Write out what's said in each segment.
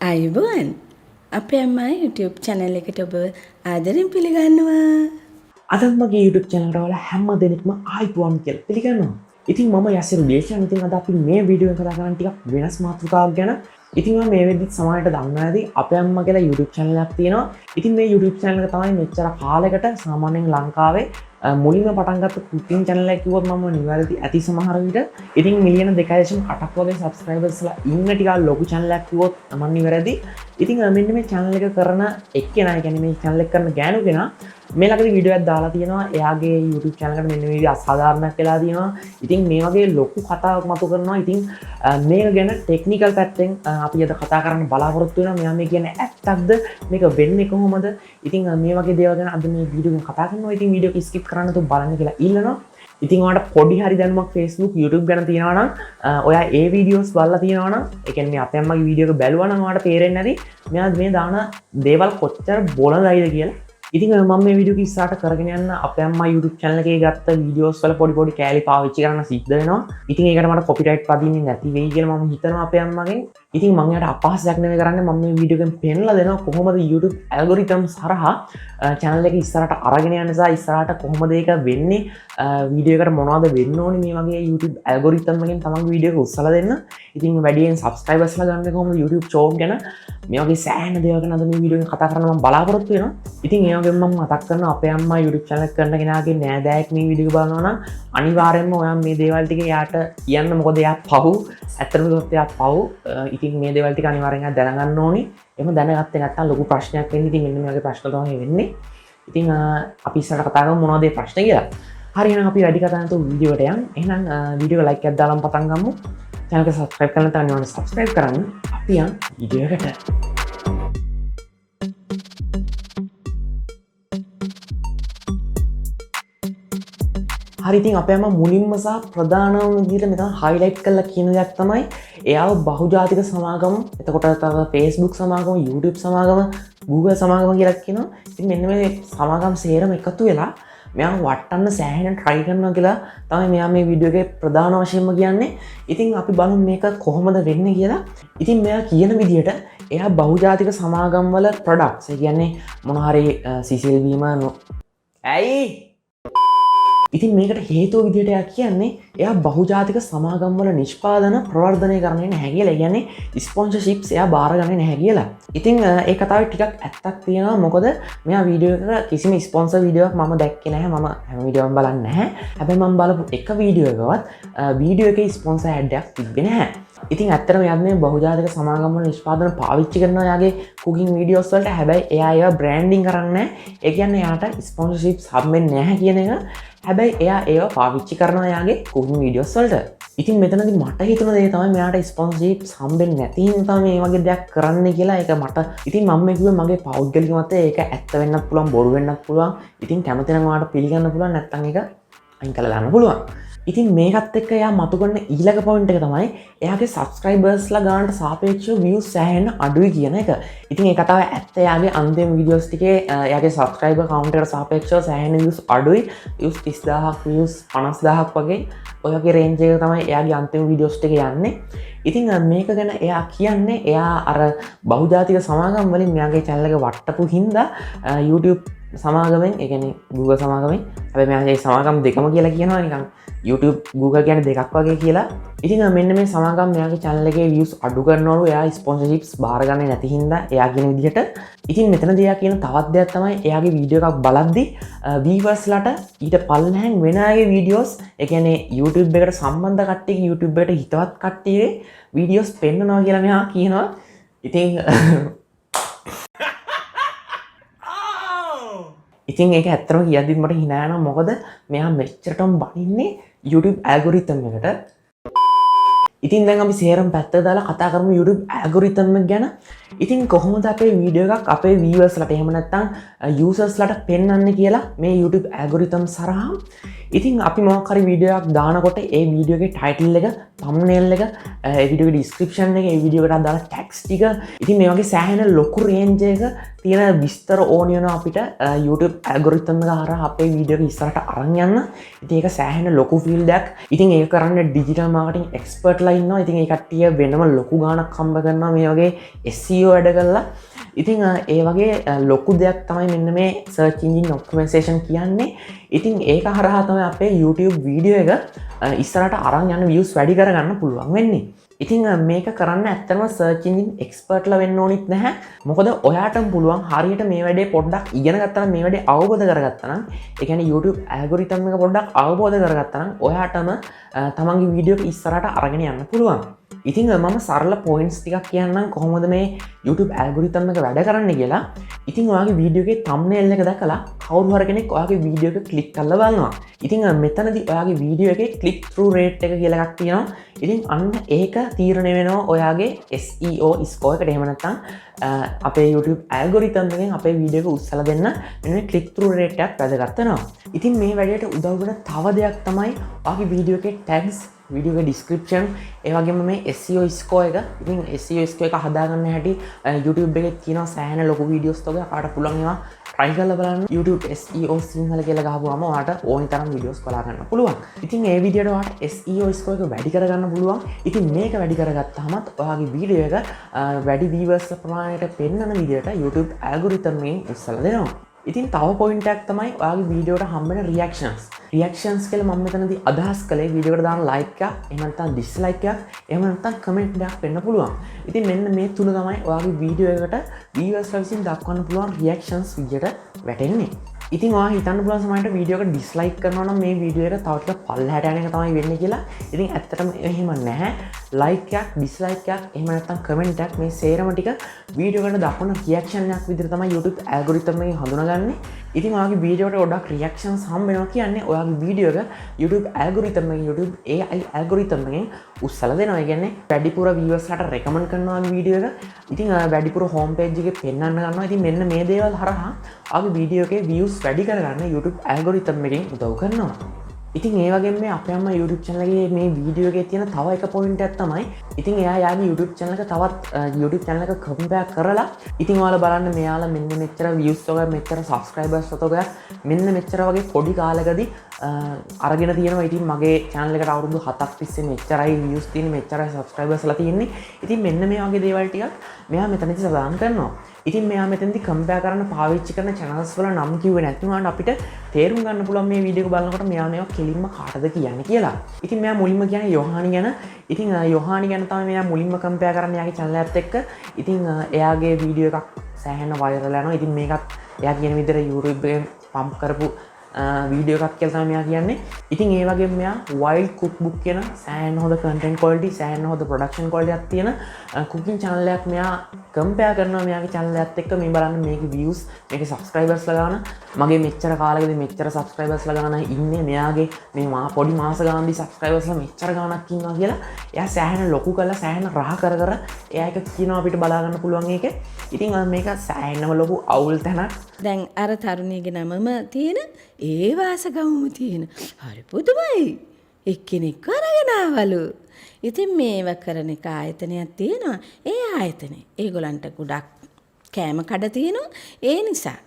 අයිබෝන් අපේ අම්මා YouTube channel එකට ඔබ ආදරෙන් පිළිගන්නවා. අද මගේ YouTube channel එකට ඔයාලා හැම දෙනෙක්ම ආයිබෝන් කියලා පිළිගන්නවා. ඉතින් මම YasiruD. ඉතින් අද අපි මේ වීඩියෝ එක කතා කරන්නේ ටිකක් වෙනස් මාතෘකාවක් ගැන. ඉතින් මම මේ වෙද්දිත් සමහරවිට දන්නවා ඇති අපේ අම්මා කියලා YouTube channel එකක් තියෙනවා. ඉතින් මේ YouTube channel එක තමයි මෙච්චර කාලයකට සාමාන්‍යයෙන් ලංකාවේ මුලින්ම පටන් ගත්ත cooking channel එක කිව්වොත් මම නිවැරදි ඇති සමහර විට. ඉතින් මිලියන 2.8ක් වගේ subscribers ලා ඉන්න ටිකක් ලොකු channel එකක් කිව්වොත් මම නිවැරදි. ඉතින් මෙන්න මේ channel එක කරන එක්කෙනා, ඒ කියන්නේ මේ channel එක කරන ගෑනු කෙනා මේ ළඟදී වීඩියෝ එකක් දාලා තියෙනවා. එයාගේ YouTube channel එකට මෙන්න මේ විදිහ අසාධාරණයක් වෙලා තියෙනවා. ඉතින් මේ වගේ ලොකු කතාවක් මතු කරනවා. ඉතින් මේක ගැන ටෙක්නිකල් පැත්තෙන් අපි අද කතා කරන්න බලාපොරොත්තු වෙනවා. මෙයා මේ කියන්නේ ඇත්තක්ද? මේක වෙන්නේ කොහොමද? ඉතින් මේ වගේ දේවල් ගැන අද මේ වීඩියෝ එකෙන් කතා කරනවා. ඉතින් වීඩියෝ එක skip කරන්න තු බලන්න කියලා ඉල්ලනවා. ඉතින් ඔයාලට පොඩි හරි දැනුමක් Facebook YouTube ගැන තියෙනවා නම් ඔයා ඒ වීඩියෝස් බලලා තියෙනවා නම් ඒ කියන්නේ අපේ අම්මගේ වීඩියෝ එක බැලුවා නම් ඔයාලට තේරෙන්නේ නැති මෙයා මේ දාන දේවල් කොච්චර බොළඳයිද කියලා. ඉතින් මම මේ වීඩියෝ එක ඉස්සරහට කරගෙන යන්න අපේ අම්මා YouTube channel එකේ ගත්ත වීඩියෝස් වල පොඩි කෑලි පාවිච්චි කරන්න සිද්ධ වෙනවා. ඉතින් ඒකට මට කොපිරයිට් පදින්නේ නැති වෙයි කියලා මම හිතනවා අපේ අම්මගෙන්. ඉතින් මම යාට අපහාසයක් නෙවෙයි කරන්නේ, මම මේ වීඩියෝ එකෙන් පෙන්නලා දෙනවා කොහොමද YouTube algorithms හරහා channel එක ඉස්සරහට අරගෙන යන්න සහ ඉස්සරහට කොහොමද ඒක වෙන්නේ, වීඩියෝ එකට මොනවද වෙන්න ඕනේ, මේ වගේ YouTube algorithm එකෙන් තමන්ගේ වීඩියෝ එක උස්සලා දෙන්න. ඉතින් වැඩියෙන් subscribers ලා ගන්න කොහොමද YouTube channel ගැන මේ වගේ සෑහෙන දේවල් ගැන අද මේ වීඩියෝ එකෙන් කතා කරන්න මම බලාපොරොත්තු වෙනවා. ඉතින් ඒ වගේම මම මතක් කරනවා අපේ අම්මා YouTube channel කරන කෙනාගේ නෑදෑයෙක් මේ වීඩියෝ එක බලනවා නම් අනිවාර්යයෙන්ම ඔයා මේ දේවල් ටික එයාට කියන්න. මොකද එයා පහු ඇත්තටම කිව්වොත් එයා පහු. ඉතින් මේ දේවල් ටික අනිවාර්යෙන් දැනගන්න ඕනේ. එහෙම දැනගත්තේ නැත්නම් ලොකු ප්‍රශ්නයක් වෙන්නේ. ඉතින් මෙන්න මේ වගේ ප්‍රශ්න තමයි වෙන්නේ. ඉතින් අපි ඉස්සරහට කතා කරමු මොනවද මේ ප්‍රශ්නේ කියලා. හරි, එහෙනම් අපි වැඩි කතා නැතුව වීඩියෝ එකට යමු. එහෙනම් වීඩියෝ එක ලයික් එකක් දාලා පටන් ගමු. channel එක subscribe කරන්න නැත්නම් අනිවාර්යෙන් subscribe කරන්න. අපි යන් වීඩියෝ එකට. හරි, ඉතින් අපේ අම්මා මුලින්ම සහ ප්‍රධානම විදිහට මෙතන highlight කරලා කියන දෙයක් තමයි එයාව බහුජාතික සමාගම, එතකොට තව Facebook සමාගම, YouTube සමාගම, Google සමාගම කියලා කියනවා. ඉතින් මෙන්න මේ සමාගම් සේරම එකතු වෙලා මෙයා වටන්න සෑහෙන try කරනවා කියලා තමයි මෙයා මේ වීඩියෝ එකේ ප්‍රධාන වශයෙන්ම කියන්නේ. ඉතින් අපි බලමු මේක කොහොමද වෙන්නේ කියලා. ඉතින් මෙයා කියන විදිහට එයා බහුජාතික සමාගම් වල products, ඒ කියන්නේ මොන හරි සිසිල් වීම ඇයි ඉතින් මේකට හේතුව විදිහට එයා කියන්නේ එයා බහුජාතික සමාගම් වල නිෂ්පාදන ප්‍රවර්ධනය කරන්නේ නැහැ කියලා. ඒ කියන්නේ ස්පොන්සර්ෂිප්ස් එයා බාරගන්නේ නැහැ කියලා. ඉතින් ඒ කතාවේ ටිකක් ඇත්තක් තියෙනවා. මොකද මෙයා වීඩියෝ එක කිසිම ස්පොන්සර් වීඩියෝ එකක් මම දැක්කේ නැහැ. මම හැම වීඩියෝම බලන්නේ නැහැ. හැබැයි මම බලපු එක වීඩියෝ එකවත් වීඩියෝ එකේ ස්පොන්සර් ඇඩ් එකක් තිබ්බේ නැහැ. ඉතින් ඇත්තටම එයා මේ බහුජාතික සමාගම් වල නිෂ්පාදන පාවිච්චි කරනවා එයාගේ කුකින් වීඩියෝස් වලට. හැබැයි එයා ඒවා බ්‍රෑන්ඩින් කරන්නේ නැහැ. ඒ කියන්නේ එයාට ස්පොන්සර්ෂිප්ස් හම්බෙන්නේ නැහැ කියන එක. හැබැයි එයා ඒවා පාවිච්චි කරනවා එයාගේ කුකින් වීඩියෝස් වලට. ඉතින් මෙතනදී මට හිතුණ දේ තමයි මෙයාට ස්පොන්සර්ෂිප්ස් හම්බෙන්නේ නැති හින්දා මේ වගේ දෙයක් කරන්න කියලා. ඒක මට ඉතින් මම මේ කිව්වේ මගේ පෞද්ගලික මතය. ඒක ඇත්ත වෙන්නත් පුළුවන්, බොරු වෙන්නත් පුළුවන්. ඉතින් කැමති නම් ඔයාලට පිළිගන්න පුළුවන්, නැත්නම් ඒක අයින් කරලා දාන්න පුළුවන්. ඉතින් මේකත් එක්ක එයා මතු කරන ඊළඟ පොයින්ට් එක තමයි එයාගේ සබ්ස්ක්‍රයිබර්ස්ලා ගානට සාපේක්ෂව views සෑහෙන අඩුයි කියන එක. ඉතින් ඒ කතාව ඇත්ත. එයාගේ අන්තිම වීඩියෝස් ටිකේ එයාගේ සබ්ස්ක්‍රයිබර් කවුන්ට් එකට සාපේක්ෂව සෑහෙන views අඩුයි. views 30000ක්, views 50000ක් වගේ ඔය වගේ රේන්ජ් එක තමයි එයාගේ අන්තිම වීඩියෝස් ටික යන්නේ. ඉතින් මේක ගැන එයා කියන්නේ එයා අර බහුජාතික සමාගම් වලින් මෙයාගේ channel එක වට්ටපු හින්දා YouTube සමාගමෙන්, ඒ කියන්නේ Google සමාගමෙන්, හැබැයි මෙයාගේ සමාගම් දෙකම කියලා කියනවා නිකන් YouTube Google කියන්නේ දෙකක් වගේ කියලා. ඉතින් මෙන්න මේ සමාගම් මෙයාගේ channel එකේ views අඩු කරනවලු එයා sponsorships බාරගන්නේ නැති හින්දා එයා කියන විදිහට. ඉතින් මෙතනදී එයා කියන තවත් දෙයක් තමයි එයාගේ වීඩියෝ එකක් බලද්දි viewers ලට ඊට පල්ලෙහාන් වෙන අයගේ videos, ඒ කියන්නේ YouTube එකට සම්බන්ධ කට්ටියගේ YouTube එකට හිතවත් කට්ටියගේ videos පෙන්නනවා කියලා මෙයා කියනවා. ඉතින් ඒක ඇත්තටම කියද්දිත් මට hina යනවා. මොකද මෙයා මෙච්චරටම බනින්නේ YouTube algorithm එකට. ඉතින් දැන් අපි සේරම පැත්තට දාලා කතා කරමු YouTube algorithm එක ගැන. ඉතින් කොහොමද අපේ වීඩියෝ එකක් අපේ viewers ලට එහෙම නැත්නම් users ලට පෙන්වන්නේ කියලා මේ YouTube algorithm සරහා. ඉතින් අපි මොකක් හරි වීඩියෝ එකක් දානකොට ඒ වීඩියෝ එකේ title එක, thumbnail එක, ඒ වීඩියෝ එකේ description එක, ඒ වීඩියෝ එකට දාලා text ටික, ඉතින් මේ වගේ සෑහෙන ලොකු range එක තියෙන විස්තර ඕන වෙනවා අපිට YouTube algorithm එක හරහා අපේ වීඩියෝ එක ඉස්සරහට අරන් යන්න. ඉතින් ඒක සෑහෙන ලොකු field එකක්. ඉතින් ඒක කරන්න digital marketing expert ලා ඉන්නවා. ඉතින් ඒ කට්ටිය වෙනම ලොකු ගාණක් හම්බ කරනවා මේ වගේ SEO SEO වැඩ කරලා ඉතින් ඒ වගේ ලොකු දෙයක් තමයි මෙන්න මේ search engine optimization කියන්නේ. ඉතින් ඒක හරහා තමයි අපේ YouTube වීඩියෝ එක ඉස්සරහට අරන් යන views වැඩි කරගන්න පුළුවන් වෙන්නේ. ඉතින් මේක කරන්න ඇත්තම search engine expert ලා වෙන්න ඕනිත් නැහැ. මොකද ඔයාටම පුළුවන් හරියට මේ වැඩේ පොඩ්ඩක් ඉගෙන ගත්තා නම් මේ වැඩේ අවබෝධ කරගත්තා නම් ඒ කියන්නේ YouTube algorithm එක පොඩ්ඩක් අවබෝධ කරගත්තා නම් ඔයාටම තමන්ගේ වීඩියෝ එක ඉස්සරහට අරගෙන යන්න පුළුවන්. ඉතින් මම සරල පොයින්ට්ස් ටිකක් කියන්නම් කොහොමද මේ YouTube algorithm එක වැඩ කරන්නේ කියලා. ඉතින් ඔයාගේ වීඩියෝ එකේ thumbnail එක දැකලා කවුරු හරි කෙනෙක් ඔයාගේ වීඩියෝ එක ක්ලික් කරලා බලනවා. ඉතින් මෙතනදී ඔයාගේ වීඩියෝ එකේ click through rate එක කියලා එකක් තියෙනවා. ඉතින් අන්න ඒක තීරණය වෙනවා ඔයාගේ SEO score එකට. එහෙම නැත්නම් අපේ YouTube algorithm එකෙන් අපේ වීඩියෝ එක උස්සලා දෙන්න මෙන්න මේ click through rate එකක් වැදගත් වෙනවා. ඉතින් මේ වැඩේට උදව් වෙන තව දෙයක් තමයි ඔයාගේ වීඩියෝ එකේ tags, වීඩියෝ ඩිස්ක්‍රිප්ෂන්, ඒ වගේම මේ SEO score එක. ඉතින් SEO score එක හදාගන්න හැටි YouTube එකේ තියෙනවා සෑහෙන ලොකු වීඩියෝස් තෝග කාට පුළුවන් ඒවා try කරලා බලන්න. YouTube SEO සිංහල කියලා ගහපුවාම ඔයාලට ඕනි තරම් වීඩියෝස් බලා ගන්න පුළුවන්. ඉතින් මේ වීඩියෝට ඔයාලට SEO score එක වැඩි කරගන්න පුළුවන්. ඉතින් මේක වැඩි කරගත්තාමත් ඔයාගේ වීඩියෝ එක වැඩි viewers ප්‍රමාණයට පෙන්වන විදිහට YouTube algorithm එකෙන් උස්සලා දෙනවා. ඉතින් තව පොයින්ට් එකක් තමයි ඔයාගේ වීඩියෝට හම්බෙන රියැක්ෂන්ස් කියලා මම මෙතනදී අදහස් කළේ වීඩියෝ එකට දාන ලයික් එකක්, එහෙම නැත්නම් ඩිස්ලයික් එකක්, එහෙම නැත්නම් කමෙන්ට් එකක් වෙන්න පුළුවන්. ඉතින් මෙන්න මේ තුන තමයි ඔයාගේ වීඩියෝ එකට viewers විසින් දක්වන්න පුළුවන් රියැක්ෂන්ස් විදිහට වැටෙන්නේ. ඉතින් ඔයා හිතන්න පුළුවන් සමහරට වීඩියෝ එක ඩිස්ලයික් කරනවා නම් මේ වීඩියෝ එක තව ටිකක් පල්ලෙහාට යන එක තමයි වෙන්නේ කියලා. ඉතින් ඇත්තටම එහෙම නැහැ. ලයික් එකක්, ඩිස්ලයික් එකක්, එහෙම නැත්නම් කමෙන්ට් එකක් මේ සේරම ටික වීඩියෝ එකට දක්වන රියැක්ෂන් එකක් විදිහට තමයි YouTube algorithm එකෙන් හඳුනාගන්නේ. ඉතින් ඔයාගේ වීඩියෝ එකට ගොඩක් රියැක්ෂන්ස් හම්බ වෙනවා කියන්නේ ඔයාගේ වීඩියෝ එක YouTube algorithm එකෙන්, YouTube AI algorithm එකෙන් උස්සලා දෙනවා. ඒ කියන්නේ වැඩිපුර viewers ලාට recommend කරනවා වීඩියෝ එක. ඉතින් වැඩිපුර home page එකේ පෙන්වන්න ගන්නවා. ඉතින් මෙන්න මේ දේවල් හරහා ඔයාගේ වීඩියෝ එකේ views වැඩි කරගන්න YouTube algorithm එකෙන් උදව් කරනවා. ඉතින් ඒ වගේම මේ අපේ අම්මා YouTube channel එකේ මේ වීඩියෝ එකේ තියෙන තව එක පොයින්ට් එකක් තමයි ඉතින් එයා යාගේ YouTube channel එක තවත් YouTube channel එක compare කරලා ඉතින් ඔයාලා බලන්න මෙයාලා මෙන්න මෙච්චර views වගේ මෙච්චර subscribers වගේ මෙන්න මෙච්චර වගේ පොඩි කාලෙකදී අරගෙන තියෙනවා. ඉතින් මගේ channel එකට අවුරුදු 7ක් තිස්සේ මෙච්චරයි views තියෙන්නේ, මෙච්චරයි subscribers ලා තියෙන්නේ. ඉතින් මෙන්න මේ වගේ දේවල් ටිකක් මෙයා මෙතනදී සඳහන් කරනවා. ඉතින් මෙයා මෙතනදී කම්පෙයාර් කරන්න පාවිච්චි කරන channels වල නම් කිව්වේ නැත්නම් අපිට තේරුම් ගන්න පුළුවන් මේ වීඩියෝ එක බලනකොට මෙයා මේවා කෙලින්ම කාටද කියන්නේ කියලා. ඉතින් මෙයා මුලින්ම කියන්නේ යොහානි ගැන. ඉතින් යොහානි ගැන තමයි මෙයා මුලින්ම කම්පෙයාර් කරන්නේ එයාගේ channel එකත් එක්ක. ඉතින් එයාගේ වීඩියෝ එකක් සෑහෙන viral යනවා. ඉතින් මේකත් එයා කියන විදිහට YouTube එකෙන් පම්ප් කරපු වීඩියෝ එකක් කියලා තමයි මෙයා කියන්නේ. ඉතින් ඒ වගේම මෙයා wild cookbook කියන සෑහෙන හොඳ content quality, සෑහෙන හොඳ production quality එකක් තියෙන cooking channel එකක් මෙයා කම්පෙයාර් කරනවා මෙයාගේ channel එකත් එක්ක. මේ බලන්න මේකේ views, මේකේ subscribers ලා ගන්න. මගේ මෙච්චර කාලෙකදී මෙච්චර subscribers ලා ගන්න ඉන්නේ මෙයාගේ මේ පොඩි මාස ගානදී subscribers ලා මෙච්චර ගානක් ඉන්නවා කියලා. එයා සෑහෙන ලොකු කරලා සෑහෙන රහ කර එයා එක කියනවා අපිට බලා ගන්න පුළුවන් ඒකේ. ඉතින් මේක සෑහෙනම ලොකු අවුල් තැනක්. දැන් අර තරුණියගේ නමම තියෙන ඒ වාසගමුම තියෙන හරි පුදුමයි. එක්කෙනෙක් අරගෙන ආවලු. ඉතින් මේව කරන එක ආයතනයක් තියෙනවා. ඒ ආයතනේ ඒගොල්ලන්ට ගොඩක් කෑම කඩ තියෙනවා. ඒ නිසා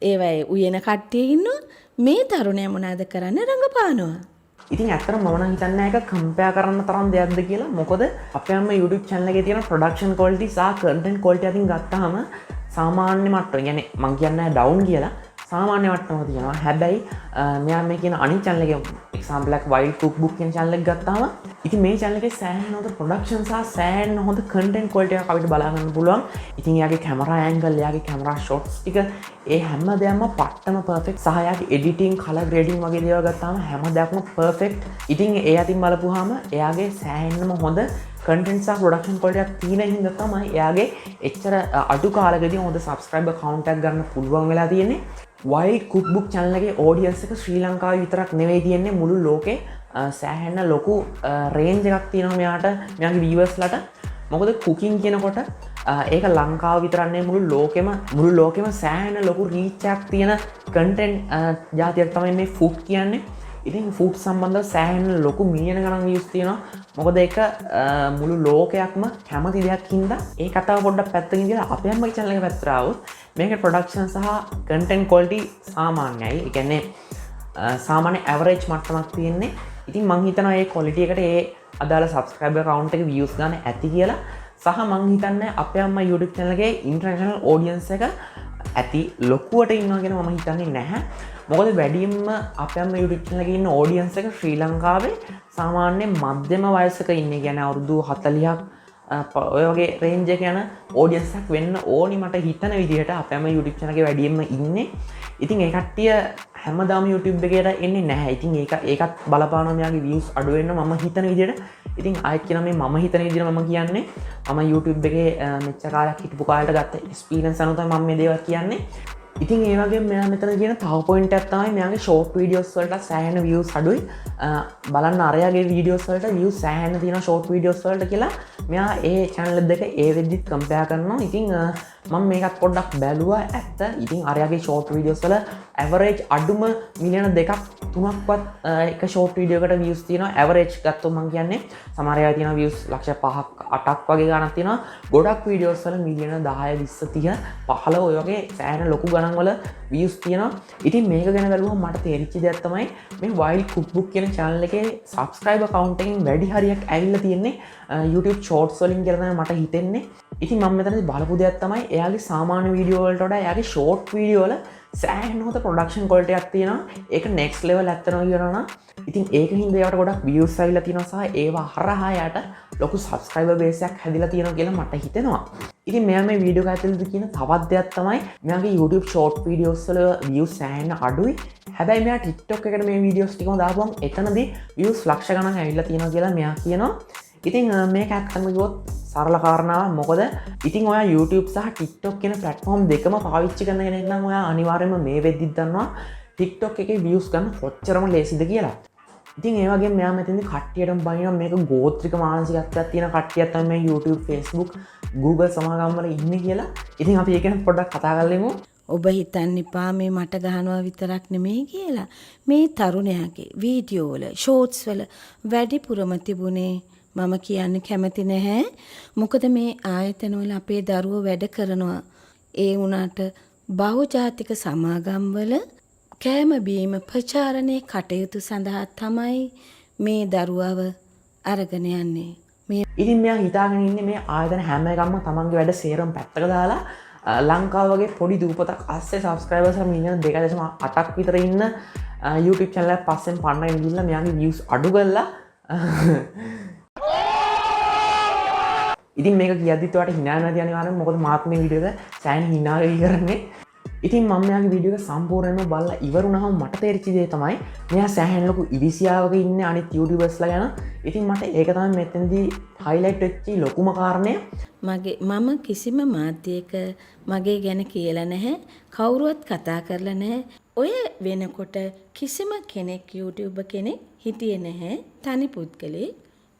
ඒවයි උයන කට්ටිය ඉන්නවා. මේ තරුණයා මොනවද කරන්න රඟපානවා. ඉතින් ඇත්තටම මම නම් හිතන්නේ ඒක කම්පෙයාර් කරන්න තරම් දෙයක්ද කියලා. මොකද අපේ අම්ම YouTube channel එකේ තියෙන production quality සහ content quality අතින් ගත්තාම සාමාන්‍ය මට්ටම. يعني මම කියන්නේ down කියලා. සාමාන්‍ය මට්ටමක තියෙනවා. හැබැයි මෙයා මේ කියන අනිත් channel එකේ example එකක් wild cookbook කියන channel එක ගත්තාම ඉතින් මේ channel එකේ සෑහෙන හොඳ production සහ සෑහෙන හොඳ content quality එකක් අපිට බලා ගන්න පුළුවන්. ඉතින් එයාගේ camera angle, එයාගේ camera shots ටික ඒ හැම දෙයක්ම පට්ටම perfect. සහ එයාගේ editing, color grading වගේ දේවල් ගත්තාම හැම දෙයක්ම perfect. ඉතින් ඒ අතින් බලපුවාම එයාගේ සෑහෙනම හොඳ content සහ production quality එකක් තියෙන හින්දා තමයි එයාගේ එච්චර අඩු කාලෙකදී හොඳ subscriber count එකක් ගන්න පුළුවන් වෙලා තියෙන්නේ. wild cookbook channel එකේ audience එක ශ්‍රී ලංකාවේ විතරක් නෙවෙයි තියෙන්නේ, මුළු ලෝකේ සෑහෙන ලොකු range එකක් තියෙනවා මෙයාට, මෙයාගේ viewers ලාට. මොකද cooking කියනකොට ඒක ලංකාව විතරක් නෙවෙයි මුළු ලෝකෙම සෑහෙන ලොකු reach එකක් තියෙන content ජාතියක් තමයි මේ food කියන්නේ. ඉතින් food සම්බන්ධව සෑහෙන ලොකු මිලියන ගණන් views තියෙනවා. මොකද ඒක මුළු ලෝකයක්ම කැමති දෙයක් හින්දා ඒ කතාව පොඩ්ඩක් පැත්තකින් දාලා අපේ අම්මගේ channel එක පැත්තට ආවොත් මේකේ production සහ content quality සාමාන්‍යයි. ඒ කියන්නේ සාමාන්‍ය average මට්ටමක් තියෙන්නේ. ඉතින් මම හිතනවා මේ quality එකට ඒ අදාළ subscriber count එක views ගන්න ඇති කියලා. සහ මං හිතන්නේ අපේ අම්මා YouTube channel එකේ international audience එක ඇති ලොකුවට ඉන්නවා කියලා මම හිතන්නේ නැහැ. මොකද වැඩියෙන්ම අපේ අම්මා YouTube channel එකේ ඉන්න audience එක ශ්‍රී ලංකාවේ සාමාන්‍ය මධ්‍යම වයසක ඉන්නේ. කියන්නේ අවුරුදු 40ක් ඔය වගේ රේන්ජ් එක යන audience එකක් වෙන්න ඕනි මට හිතන විදිහට අපේ අම්මා YouTube channel එකේ වැඩියෙන්ම ඉන්නේ. ඉතින් ඒ කට්ටිය හැමදාම YouTube එකේට එන්නේ නැහැ. ඉතින් ඒකත් බලපානවා මෙයාගේ views අඩු වෙන්න මම හිතන විදිහට. ඉතින් ආයෙත් කියන මේ මම හිතන විදිහට මම කියන්නේ මම YouTube එකේ මෙච්චර කාලයක් හිටපු කාලයට ගත්ත experience අනුව තමයි මම මේ දේවල් කියන්නේ. ඉතින් ඒ වගේ මෙයා මෙතන කියන තව පොයින්ට් එකක් තමයි මෙයාගේ short videos වලට සෑහෙන views අඩුයි. බලන්න අරයාගේ videos වලට views සෑහෙන තියෙනවා short videos වලට කියලා මෙයා ඒ channel දෙක ඒ වෙද්දිත් compare කරනවා. ඉතින් මම මේකත් පොඩ්ඩක් බැලුවා ඇත්ත. ඉතින් අරයාගේ short videos වල average අඩුම මිලියන 2ක් 3ක්වත් එක short video එකට views තියෙනවා. average ගත්තොත් මම කියන්නේ සමහර අය තියෙනවා views ලක්ෂ 5ක් 8ක් වගේ ගණන් තියෙනවා. ගොඩක් videos වල මිලියන 10 20 30 15 ඔය වගේ සෑහෙන ලොකු ගණන් වල views තියෙනවා. ඉතින් මේක ගැන බැලුවම මට තේරිච්ච දෙයක් තමයි මේ wild cookbook කියන channel එකේ subscriber count එකෙන් වැඩි හරියක් ඇවිල්ලා තියෙන්නේ YouTube shorts වලින් කියලා තමයි මට හිතෙන්නේ. ඉතින් මම මෙතනදී බලපු දෙයක් තමයි එයාගේ සාමාන්‍ය වීඩියෝ වලට වඩා එයාගේ short වීඩියෝ වල සෑහෙන හොඳ production quality එකක් තියෙනවා. ඒක next level ඇත්තනවා කියනවා නම් ඉතින් ඒක හින්දා එයාට ගොඩක් views ආවිලා තියෙනවා සහ ඒවා හරහා එයාට ලොකු subscriber base එකක් හැදිලා තියෙනවා කියලා මට හිතෙනවා. ඉතින් මෙයා මේ වීඩියෝ එක ඇතුළත කියන තවත් දෙයක් තමයි මෙයාගේ YouTube short videos වල views සෑහෙන අඩුයි. හැබැයි මෙයා TikTok එකට මේ videos ටිකම දාපුවම එතනදී views ලක්ෂ ගණන් ඇවිල්ලා තියෙනවා කියලා මෙයා කියනවා. ඉතින් මේක ඇත්තම කිව්වොත් සරල කාරණාවක්. මොකද ඉතින් ඔයා YouTube සහ TikTok කියන platform දෙකම පාවිච්චි කරන කෙනෙක් නම් ඔයා අනිවාර්යයෙන්ම මේ වෙද්දිත් දන්නවා TikTok එකේ views ගන්න කොච්චරම ලේසිද කියලා. ඉතින් ඒ වගේම මෙයා මෙතනදී කට්ටියටම බනිනවා මේක ගෝත්‍රික මානසිකත්වයක් තියෙන කට්ටියක් තමයි මේ YouTube, Facebook, Google සමාගම් වල ඉන්නේ කියලා. ඉතින් අපි ඒක ගැන පොඩ්ඩක් කතා කරලෙමු. ඔබ හිතන්න එපා මේ මට ගහනවා විතරක් නෙමෙයි කියලා. මේ තරුණයාගේ වීඩියෝ වල ෂෝට්ස් වල වැඩිපුරම තිබුණේ මම කියන්න කැමති නැහැ. මොකද මේ ආයතන වල අපේ දරුවෝ වැඩ කරනවා. ඒ වුණාට බහුජාතික සමාගම් වල කෑම බීම ප්‍රචාරණයේ කටයුතු සඳහා තමයි මේ දරුවව අරගෙන යන්නේ. ඉතින් මෙයා හිතාගෙන ඉන්නේ මේ ආයතන හැම එකක්ම තමන්ගේ වැඩ සේරම පැත්තක දාලා ලංකාව වගේ පොඩි දූපතක් අස්සේ සබස්ක්‍රයිබර්ස් මිලියන 2.8ක් විතර ඉන්න YouTube channel එක පස්සෙන් පන්නගෙන ගිහිල්ලා මෙයාගේ views අඩු කරලා ඉතින් මේක කියද්දිත් ඔයාලට hina වෙනවා කියන්නේ අනිවාර්යයෙන්ම මොකද මාත් මේ වීඩියෝ එක සෑහෙන hina වෙවි කරන්නේ. ඉතින් මම මෙයාගේ වීඩියෝ එක සම්පූර්ණයෙන්ම බලලා ඉවර වුණාම මට තේරිච්ච දේ තමයි මෙයා සෑහෙන ලොකු ඉරිසියාවක ඉන්නේ අනිත් YouTubers ලා ගැන. ඉතින් මට ඒක තමයි මෙතනදී highlight වෙච්ච ලොකුම කාරණය. මම කිසිම මාධ්‍යයක මගේ ගැන කියලා නැහැ. කවුරුවත් කතා කරලා නැහැ. ඔය වෙනකොට කිසිම කෙනෙක් YouTuber කෙනෙක් හිටියේ නැහැ. තනි පුද්ගලෙක්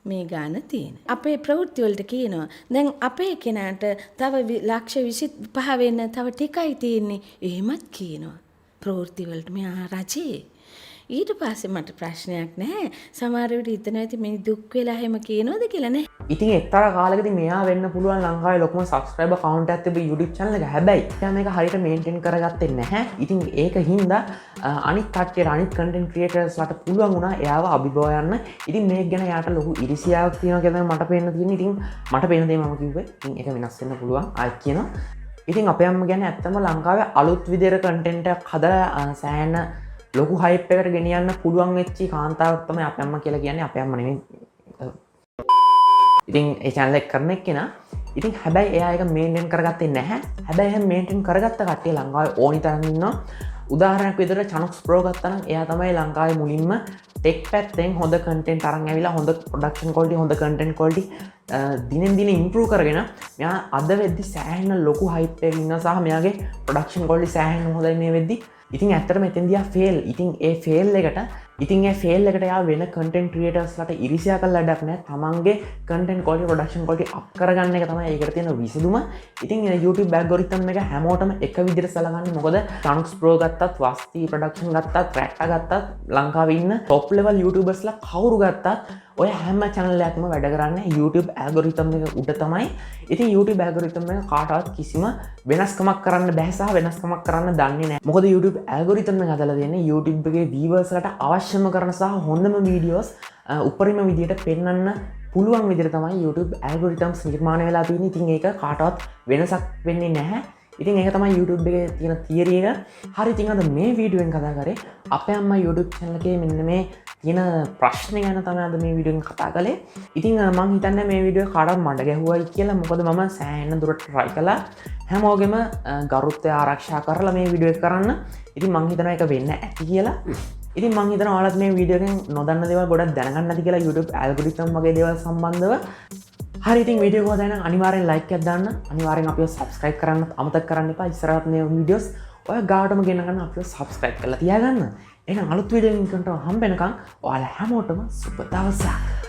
මේ ගාන තියෙන. අපේ ප්‍රවෘත්ති වලට කියනවා දැන් අපේ කෙනාට තව ලක්ෂ 25 වෙන්න තව ටිකයි තියෙන්නේ. එහෙමත් කියනවා. ප්‍රවෘත්ති වලට මෙහා රජේ. ඊට පස්සේ මට ප්‍රශ්නයක් නැහැ. සමහර විට හිතන ඇති මේ දුක් වෙලා හැම කියනවද කියලා නේ. ඉතින් එක්තරා කාලෙකදී මෙයා වෙන්න පුළුවන් ලංකාවේ ලොකුම subscriber count එකක් තිබු YouTube channel එක. හැබැයි එයා මේක හරියට maintain කරගත්තේ නැහැ. ඉතින් ඒක හින්දා අනිත් කට්ටියට අනිත් content creators ලාට පුළුවන් වුණා එයාව අභිභව යන්න. ඉතින් මේක ගැන යාට ලොකු ඉරිසියාවක් තියෙනවා කියලා මට පේන්න තියෙනවා. ඉතින් මට පේන දේ මම කිව්වේ. ඉතින් ඒක වෙනස් වෙන්න පුළුවන්. ආයෙත් කියනවා. ඉතින් අපේ අම්ම ගැන ඇත්තම ලංකාවේ අලුත් විදිහට content එකක් හදලා සෑහෙන ලොකු හයිප් එකකට ගෙනියන්න පුළුවන් වෙච්ච කාන්තාවක් තමයි අපේ අම්මා කියලා කියන්නේ. අපේ අම්මා නෙමෙයි. ඉතින් ඒ channel එක කරන එක්කෙනා. ඉතින් හැබැයි එයා ඒක මේන්ටේන් කරගත්තේ නැහැ. හැබැයි එහෙම මේන්ටේන් කරගත්ත කට්ටිය ලංකාවේ ඕනි තරම් ඉන්නවා. උදාහරණයක් විදිහට චනුක්ස් ප්‍රෝ ගත්තා නම් එයා තමයි ලංකාවේ මුලින්ම ටෙක් පැත්තෙන් හොඳ කන්ටෙන්ට් අරන් ඇවිල්ලා හොඳ ප්‍රොඩක්ෂන් ක්වොලිටි හොඳ කන්ටෙන්ට් ක්වොලිටි දිනෙන් දින ඉම්ප්‍රූව් කරගෙන මෙයා අද වෙද්දි සෑහෙන ලොකු හයිප් එකක ඉන්නවා සහ මෙයාගේ ප්‍රොඩක්ෂන් ක්වොලිටි සෑහෙන හොඳයි මේ වෙද්දි. ඉතින් ඇත්තටම එතෙන්දී ආ ෆේල්. ඉතින් ඒ ෆේල් එකට යා වෙන කන්ටෙන්ට් ක්‍රියේටර්ස් ලාට ඉරිසියා කරලා වැඩක් නැහැ. තමන්ගේ content quality production quality up කරගන්න එක තමයි ඒකට තියෙන විසඳුම. ඉතින් YouTube ඇල්ගොරිතම් එක හැමෝටම එක විදිහට සලකන්නේ. මොකද චනුක්ස් ප්‍රෝ ගත්තත්, වස්ති ප්‍රොඩක්ෂන් ගත්තත්, රැක්ටා ගත්තත්, ලංකාවේ ඉන්න টොප් ලෙවල් YouTubers ලා කවුරු ගත්තත් ඔය හැම channel එකක්ම වැඩ කරන්නේ YouTube ඇල්ගොරිතම් එක උඩ තමයි. ඉතින් YouTube ඇල්ගොරිතම් එක කාටවත් කිසිම වෙනස්කමක් කරන්න බැහැ සහ වෙනස්කමක් කරන්න දන්නේ නැහැ. මොකද YouTube ඇල්ගොරිතම් එක හදලා තියෙන්නේ YouTube එකේ viewers ලාට අවශ්‍යම කරන සහ හොඳම videos උපරිම විදියට පෙන්වන්න පුළුවන් විදිහට තමයි YouTube algorithms නිර්මාණය වෙලා තියෙන්නේ. ඉතින් ඒක කාටවත් වෙනසක් වෙන්නේ නැහැ. ඉතින් ඒක තමයි YouTube එකේ තියෙන තියරි එක. හරි ඉතින් අද මේ වීඩියෝ එකෙන් කතා කරේ අපේ අම්මා YouTube channel එකේ මෙන්න මේ තියෙන ප්‍රශ්න ගැන තමයි අද මේ වීඩියෝ එකෙන් කතා කළේ. ඉතින් මම හිතන්නේ මේ වීඩියෝ එක කාටවත් මඩ ගැහුවයි කියලා. මොකද මම සෑහෙන දුරට try කළා. හැමෝගෙම ගරුත්වය ආරක්ෂා කරලා මේ වීඩියෝ එක කරන්න. ඉතින් මම හිතනවා ඒක වෙන්න ඇති කියලා. ඉතින් මං හිතනවා ඔයාලත් මේ වීඩියෝ එකෙන් නොදන්න දේවල් ගොඩක් දැනගන්න ඇති කියලා YouTube algorithm වගේ දේවල් සම්බන්ධව. හරි ඉතින් වීඩියෝ එක හොඳයි නම් අනිවාර්යෙන් like එකක් දාන්න. අනිවාර්යෙන් අපිව subscribe කරන්න අමතක කරන්න එපා. ඉස්සරහට මේ වීඩියෝස් ඔය ගාවටම ගෙන ගන්න අපිව subscribe කරලා තියාගන්න. එහෙනම් අලුත් වීඩියෝ එකකින් හම්බ වෙනකන් ඔයාලා හැමෝටම සුබ දවසක්.